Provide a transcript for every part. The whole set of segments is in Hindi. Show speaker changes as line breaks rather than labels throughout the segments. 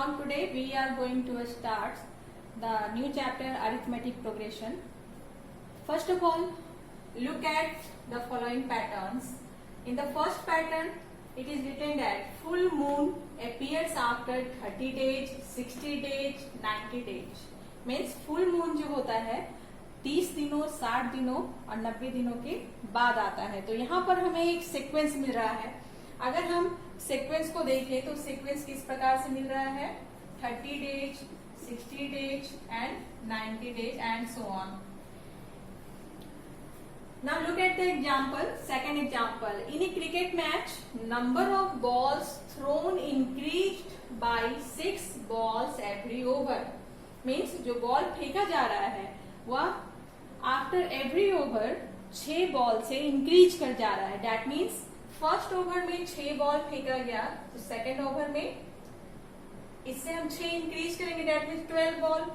From today we are going to start the new chapter arithmetic progression. First of all, look at the following patterns. In the first pattern, it is written that full moon appears after 30 days, 60 days, 90 days. Means full moon जो होता है 30 दिनों, 60 दिनों और 90 दिनों के बाद आता है. तो यहाँ पर हमें एक सीक्वेंस मिल रहा है. अगर हम सीक्वेंस को देखें तो सीक्वेंस किस प्रकार से मिल रहा है 30 days, 60 days and 90 days and so on. Now look at the example, second example. In a cricket match, number of balls thrown increased by 6 balls every over. Means जो बॉल फेंका जा रहा है वह आफ्टर एवरी ओवर 6 बॉल से इंक्रीज कर जा रहा है. That means फर्स्ट ओवर में 6 बॉल फेंका गया तो सेकेंड ओवर में इससे हम 6 इंक्रीज करेंगे. That means 12 ball.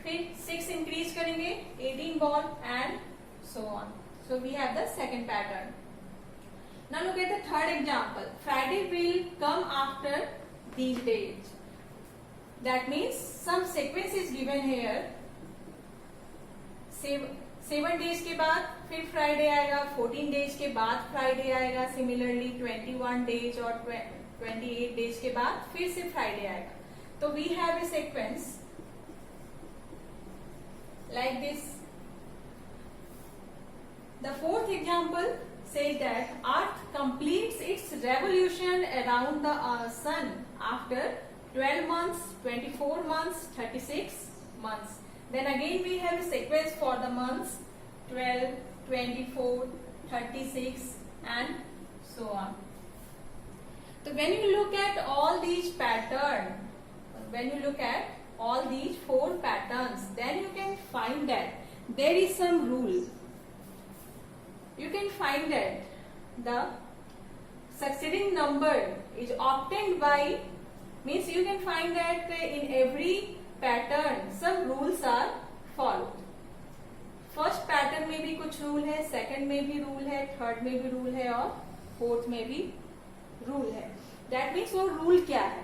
फिर 6 इंक्रीज करेंगे 18 ball and so on. So we have the second pattern. Now look at the third example. Friday will come after these days. That means some sequence is given here. 7 days के बाद फिर फ्राइडे आएगा, 14 डेज के बाद फ्राइडे आएगा, सिमिलरली 21 डेज और 28 डेज के बाद फिर से फ्राइडे आएगा. तो we have a sequence like this. The fourth example says that Earth completes its revolution around the Sun after 12 months, 24 months, 36 months. Then again we have a sequence for the months 12, 24, 36 and so on. So when you look at all these patterns, when you look at all these 4 patterns, then you can find that there is some rule. You can find that the succeeding number is obtained by, means you can find that in every pattern some rules are followed. First pattern में भी कुछ रूल है, सेकंड में भी रूल है, थर्ड में भी रूल है और फोर्थ में भी रूल है. दैट मीन्स वो रूल क्या है.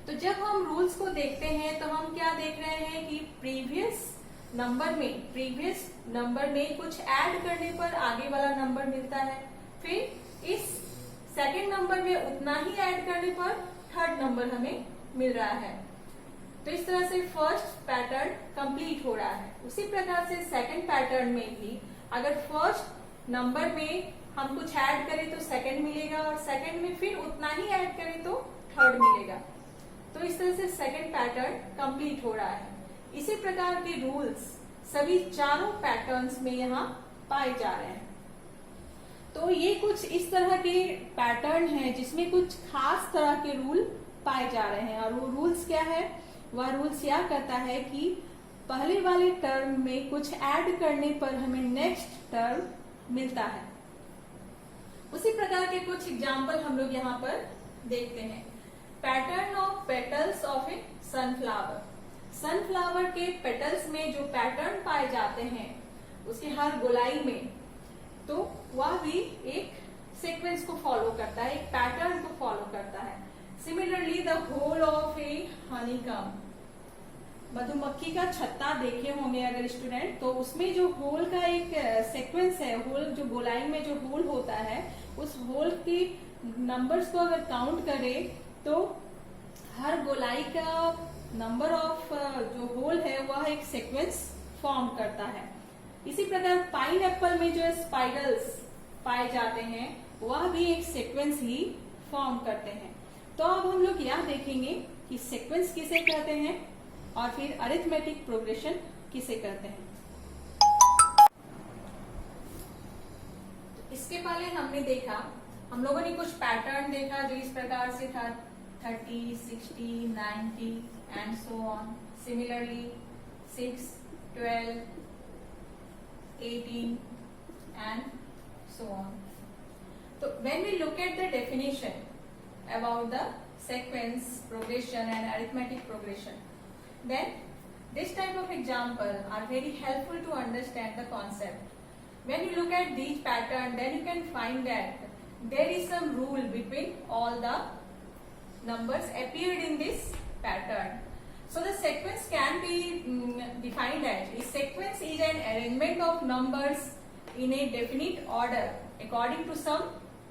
तो जब हम रूल्स को देखते हैं तो हम क्या देख रहे हैं कि प्रीवियस नंबर में कुछ ऐड करने पर आगे वाला नंबर मिलता है. फिर इस सेकंड नंबर में उतना ही ऐड करने पर थर्ड नंबर हमें मिल रहा है. तो इस तरह से फर्स्ट पैटर्न कंप्लीट हो रहा है. उसी प्रकार से सेकंड पैटर्न में भी अगर फर्स्ट नंबर में हम कुछ ऐड करें तो सेकंड मिलेगा और सेकंड में फिर उतना ही ऐड करें तो थर्ड मिलेगा. तो इस तरह से सेकंड पैटर्न कंप्लीट हो रहा है. इसी प्रकार के रूल्स सभी चारों पैटर्न्स में यहाँ पाए जा रहे हैं. तो ये कुछ इस तरह के पैटर्न हैं जिसमें कुछ खास तरह के रूल पाए जा रहे हैं. और वो रूल्स क्या है, वह रूल्स यह करता है कि पहले वाले टर्म में कुछ ऐड करने पर हमें नेक्स्ट टर्म मिलता है. उसी प्रकार के कुछ एग्जाम्पल हम लोग यहाँ पर देखते हैं. Pattern of petals of A sunflower. Sunflower के पेटल्स में जो पैटर्न पाए जाते हैं उसके हर गोलाई में, तो वह भी एक सीक्वेंस को फॉलो करता है, एक पैटर्न को फॉलो करता है. Similarly the hole of a honeycomb. मधुमक्खी का छत्ता देखे होंगे अगर स्टूडेंट, तो उसमें जो होल का एक सीक्वेंस है, होल जो गोलाई में जो होल होता है उस होल की नंबर्स को अगर काउंट करें तो हर गोलाई का नंबर ऑफ जो होल है वह एक सीक्वेंस फॉर्म करता है. इसी प्रकार पाइन एप्पल में जो स्पाइरल्स पाए जाते हैं वह भी एक सीक्वेंस ही फॉर्म करते हैं. तो अब हम लोग यह देखेंगे कि सीक्वेंस किसे कहते हैं और फिर अरिथमेटिक प्रोग्रेशन किसे कहते हैं. इसके पहले हमने देखा, हम लोगों ने कुछ पैटर्न देखा जो इस प्रकार से था 30, 60, 90 and so on. Similarly 6, 12, 18 and so on. So when we look at the definition about the sequence progression and arithmetic progression, then this type of example are very helpful to understand the concept. When you look at these patterns, then you can find that there is some rule between all the numbers appeared in this pattern. So the sequence can be defined as, a sequence is an arrangement of numbers in a definite order according to some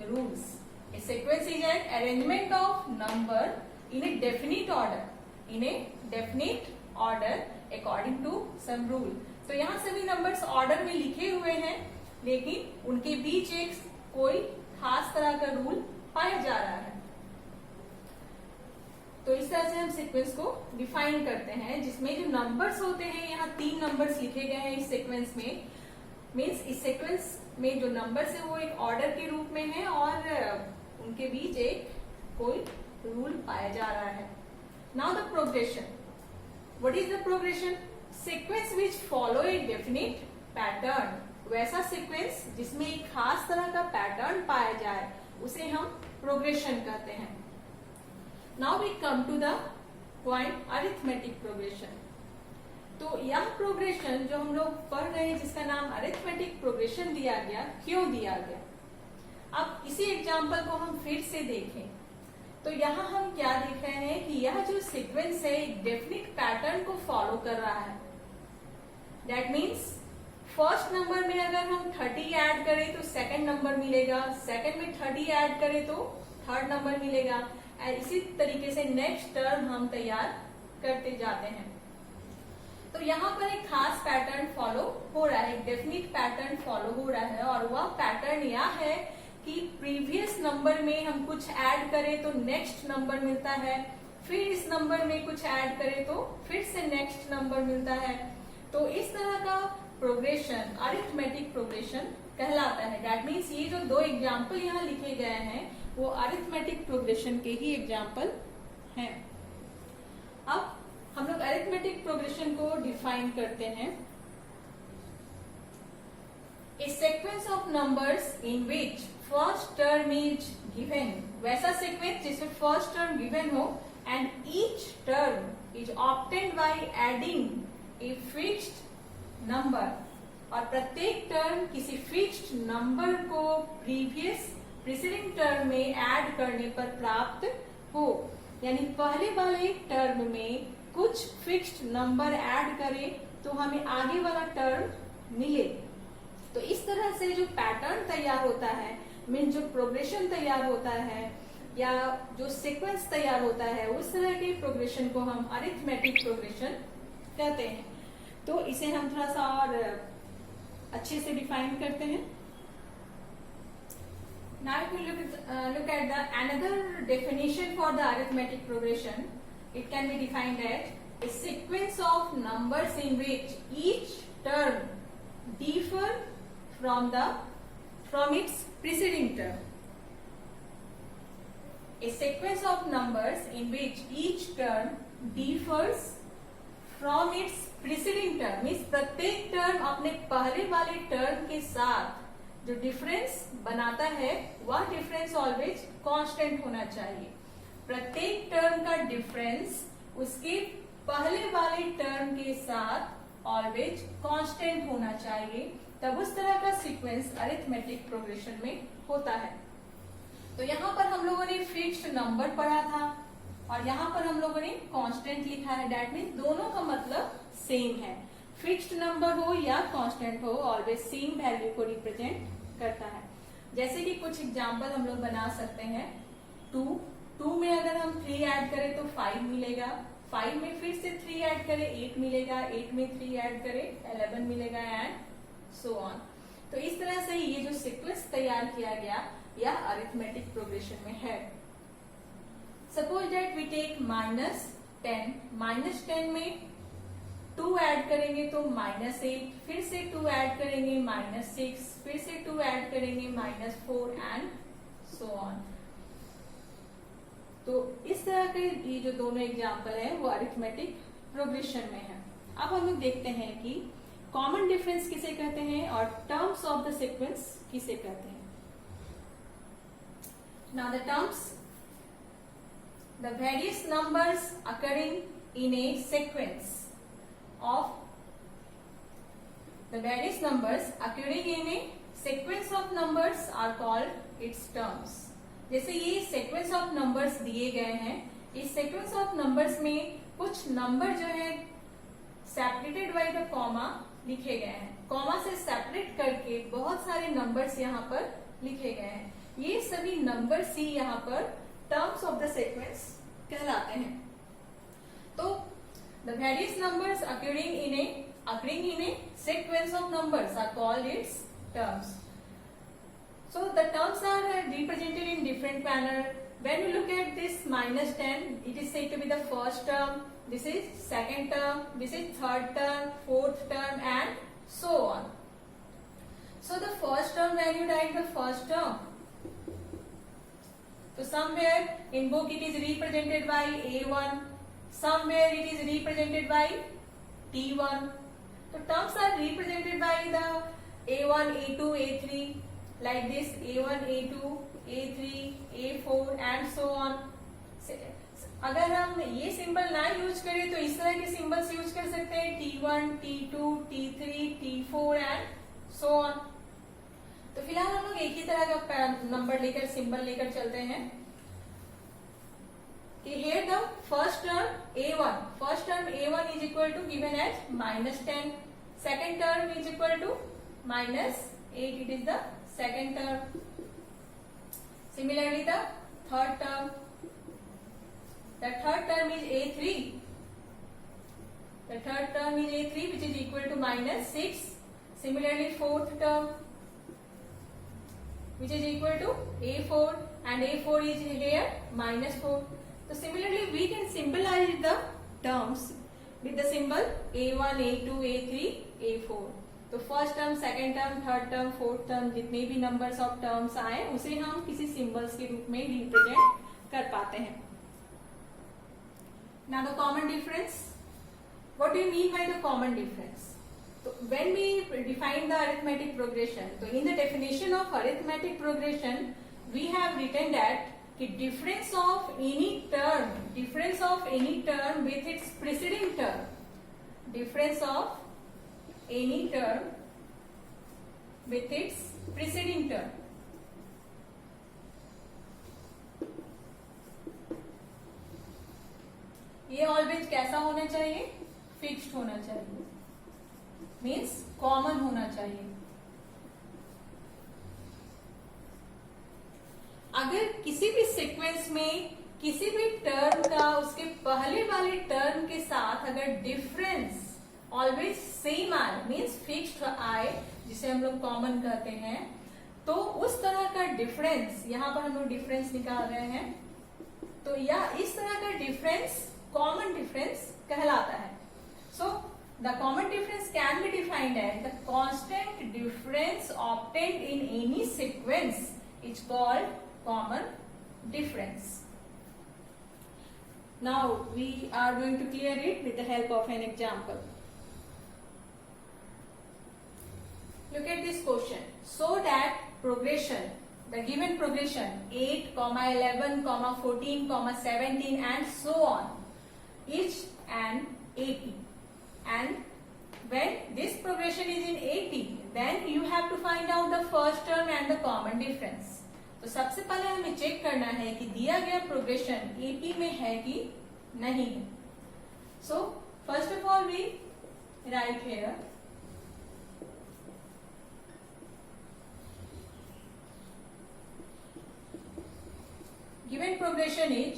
rules. A sequence is an arrangement of number in a definite order, according to some rule. तो यहाँ सभी नंबर्स ऑर्डर में लिखे हुए हैं, लेकिन उनके बीच एक कोई खास तरह का रूल पाया जा रहा है. तो इस तरह से हम सीक्वेंस को डिफाइन करते हैं, जिसमें जो नंबर्स होते हैं, यहाँ 3 नंबर्स लिखे गए हैं इस सीक्वेंस में. मीन्स इस सीक्वेंस में जो नंबर्स है वो एक ऑर्डर के रूप में है और उनके बीच एक कोई रूल पाया जा रहा है. Now the progression. What is the progression? Sequence which follow a definite pattern. वैसा सीक्वेंस जिसमें एक खास तरह का पैटर्न पाया जाए उसे हम प्रोग्रेशन कहते हैं. Now we come to the point arithmetic progression. तो यह प्रोग्रेशन जो हम लोग पढ़ रहे हैं, जिसका नाम अरिथमेटिक प्रोग्रेशन दिया गया, क्यों दिया गया? अब इसी एग्जाम्पल को हम फिर से देखें तो यहाँ हम क्या देख रहे हैं कि यह जो सीक्वेंस है एक डेफिनेट पैटर्न को फॉलो कर रहा है. दैट मीन्स फर्स्ट नंबर में अगर हम 30 ऐड करें तो सेकंड नंबर मिलेगा, सेकंड में 30 ऐड करें तो थर्ड नंबर मिलेगा. इसी तरीके से नेक्स्ट टर्म हम तैयार करते जाते हैं. तो यहाँ पर एक खास पैटर्न फॉलो हो रहा है, एक डेफिनेट पैटर्न फॉलो हो रहा है, और वह पैटर्न यह है कि प्रीवियस नंबर में हम कुछ ऐड करें तो नेक्स्ट नंबर मिलता है, फिर इस नंबर में कुछ ऐड करें तो फिर से नेक्स्ट नंबर मिलता है. तो इस तरह का प्रोग्रेशन अरिथमेटिक प्रोग्रेशन कहलाता है. दैट मीन्स ये जो 2 एग्जाम्पल यहाँ लिखे गए हैं वो अरिथमेटिक प्रोग्रेशन के ही एग्जाम्पल हैं. अब हम लोग अरिथमेटिक प्रोग्रेशन को डिफाइन करते हैं. A sequence of numbers in which first term is given. वैसा sequence जिसमें first term given हो and each term is obtained by adding a fixed number. और प्रत्येक टर्म किसी फिक्स्ड नंबर को प्रीसीडिंग टर्म में ऐड करने पर प्राप्त हो. यानी पहले वाले टर्म में कुछ फिक्स्ड नंबर ऐड करें तो हमें आगे वाला टर्म मिले. तो इस तरह से जो पैटर्न तैयार होता है, मीन जो प्रोग्रेशन तैयार होता है या जो सीक्वेंस तैयार होता है, उस तरह के प्रोग्रेशन को हम अरिथमेटिक प्रोग्रेशन कहते हैं. तो इसे हम थोड़ा सा और अच्छे से डिफाइन करते हैं. Now if we look at the another definition for the arithmetic progression, it can be defined as a sequence of numbers in which each term differ from its preceding term. A sequence of numbers in which each term differs from its preceding term. Means प्रत्येक टर्म अपने पहले वाले टर्म के साथ जो डिफरेंस बनाता है वह डिफरेंस ऑलवेज कांस्टेंट होना चाहिए. प्रत्येक टर्म का डिफरेंस उसके पहले वाले टर्म के साथ ऑलवेज कांस्टेंट होना चाहिए. तब उस तरह का सीक्वेंस अरिथमेटिक प्रोग्रेशन में होता है. तो यहाँ पर हम लोगों ने फिक्स्ड नंबर पढ़ा था और यहाँ पर हम लोगों ने कांस्टेंट लिखा है. दैट मीन्स दोनों का मतलब सेम है. फिक्स्ड नंबर हो या कांस्टेंट हो, ऑलवेज सेम वैल्यू को रिप्रेजेंट करता है. जैसे कि कुछ एग्जांपल हम लोग बना सकते हैं. 2 में अगर हम 3 ऐड करें तो 5 मिलेगा, 5 में फिर से 3 ऐड करें 8 मिलेगा, 8 में 3 ऐड करें 11 मिलेगा एंड सो ऑन. तो इस तरह से ये जो सीक्वेंस तैयार किया गया यह अरिथमेटिक प्रोग्रेशन में है. Suppose that we take -10. -10 में 2 ऐड करेंगे तो -8, फिर से 2 ऐड करेंगे -6, फिर से 2 ऐड करेंगे -4 एंड सो ऑन. तो इस तरह के ये जो दोनों एग्जाम्पल है वो अरिथमेटिक प्रोग्रेशन में है. अब हम लोग देखते हैं कि कॉमन डिफरेंस किसे कहते हैं और टर्म्स ऑफ द सीक्वेंस किसे कहते हैं. Now the terms, the various numbers occurring in A sequence of the various numbers occurring in a sequence of numbers are called its terms. जैसे ये सीक्वेंस ऑफ नंबर्स दिए गए हैं, इस सीक्वेंस ऑफ नंबर्स में कुछ नंबर जो है सेपरेटेड बाय द कॉमा लिखे गए हैं, कॉमा से सेपरेट करके बहुत सारे नंबर्स यहाँ पर लिखे गए हैं। ये सभी नंबर्स ही यहाँ पर टर्म्स ऑफ द सीक्वेंस कहलाते हैं। तो the various numbers occurring in a sequence of numbers are called its terms. So the terms are represented in different manner. When we look at this -10, it is said to be the first term, this is second term, this is third term, fourth term, and so on. So the first term, when you write the first term, so somewhere in book it is represented by A1, somewhere it is represented by T1. So terms are represented by the A1, A2, A3 like this, A1, A2, A3, A4 and so on. अगर हम ये सिंबल ना यूज करें तो इस तरह के सिंबल्स यूज कर सकते हैं, T1, T2, T3, T4 and so on. तो फिलहाल हम लोग एक ही तरह का नंबर लेकर, सिंबल लेकर चलते हैं कि here the first term A1 is equal to given as -10, second term is equal to -8, it is the second term. Similarly the third term is A3, which is equal to -6. Similarly fourth term which is equal to A4, and A4 is here -4. So similarly we can symbolize the terms with the symbol A1, A2, A3, A4. तो first term, second term, third term, fourth term, जितने भी नंबर्स ऑफ टर्म्स आए उसे हम किसी सिंबल्स के रूप में रिप्रेजेंट कर पाते हैं। Now the common difference. What do you mean by the common difference? So when we define the arithmetic progression, so in the definition of arithmetic progression, we have written that the difference of any term with its preceding term, difference of any term with its preceding term, ये ऑलवेज कैसा होना चाहिए? फिक्स्ड होना चाहिए, मीन्स कॉमन होना चाहिए। अगर किसी भी सीक्वेंस में किसी भी टर्म का उसके पहले वाले टर्म के साथ अगर डिफरेंस ऑलवेज सेम आए, मीन्स फिक्स्ड आए, जिसे हम लोग कॉमन कहते हैं, तो उस तरह का डिफरेंस, यहाँ पर हम लोग डिफरेंस निकाल रहे हैं, तो या इस तरह का डिफरेंस कॉमन डिफरेंस कहलाता है। So the common difference can be defined as the constant difference obtained in any sequence is called common difference. Now we are going to clear it with the help of an example. Look at this question. So that progression, the given progression 8, 11, 14, 17 and so on, each and 80, and when this progression is in 80, then you have to find out the first term and the common difference. तो सबसे पहले हमें चेक करना है कि दिया गया प्रोग्रेशन 80 में है कि नहीं है। So first of all we write here given progression is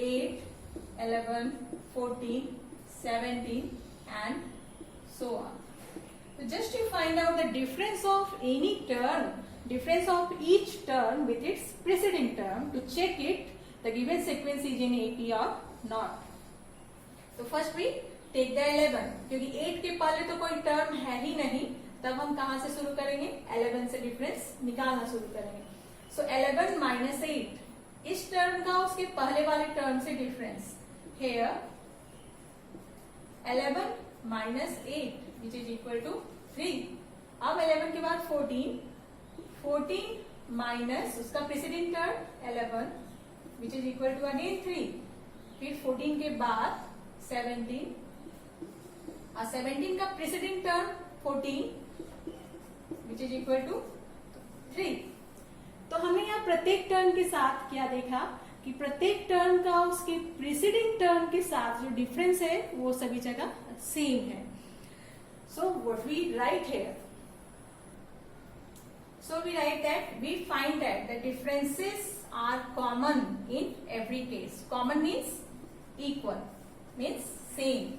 8, 11, 14, 17 and so on. So just to find out the difference of any term, difference of each term with its preceding term, to check it the given sequence is in 80 or not. तो फर्स्ट वी टेक द 11, क्योंकि 8 के पहले तो कोई टर्म है ही नहीं, तब हम कहां से शुरू करेंगे? 11 से डिफरेंस निकालना शुरू करेंगे। सो 11 माइनस 8, इस टर्म का उसके पहले वाले टर्म से difference, here 11 minus 8 which is equal to 3। अब 11 के बाद 14 माइनस उसका preceding term 11 which is equal to again 3, फिर 14 के बाद 17 और 17 का preceding term 14 which is equal to 3।
तो हमने यहाँ प्रत्येक टर्म के साथ क्या देखा कि प्रत्येक टर्म का उसके प्रीसीडिंग टर्म के साथ जो डिफरेंस है वो सभी जगह सेम है. So what we write here,
So we write that we find that the differences are common in every case. Common means equal, means same.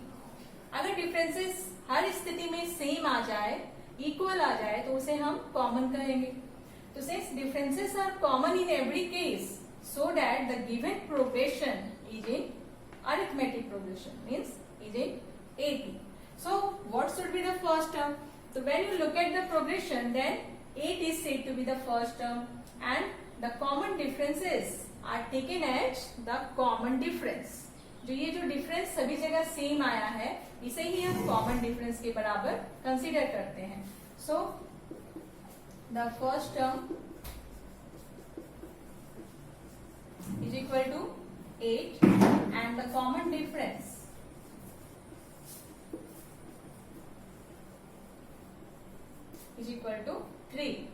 अगर differences हर स्थिति में same आ जाए, equal आ जाए, तो उसे हम common कहेंगे. तो since differences are common in every case, so that the given progression is in arithmetic progression, means is in AP. So what should be the first term? So when you look at the progression, then 8 is said to be the first term and the common differences are taken as the common difference. जो ये जो difference सभी जगह same आया है, इसे ही हम common difference के बराबर consider करते हैं. So the first term is equal to 8 and the common difference is equal to 3.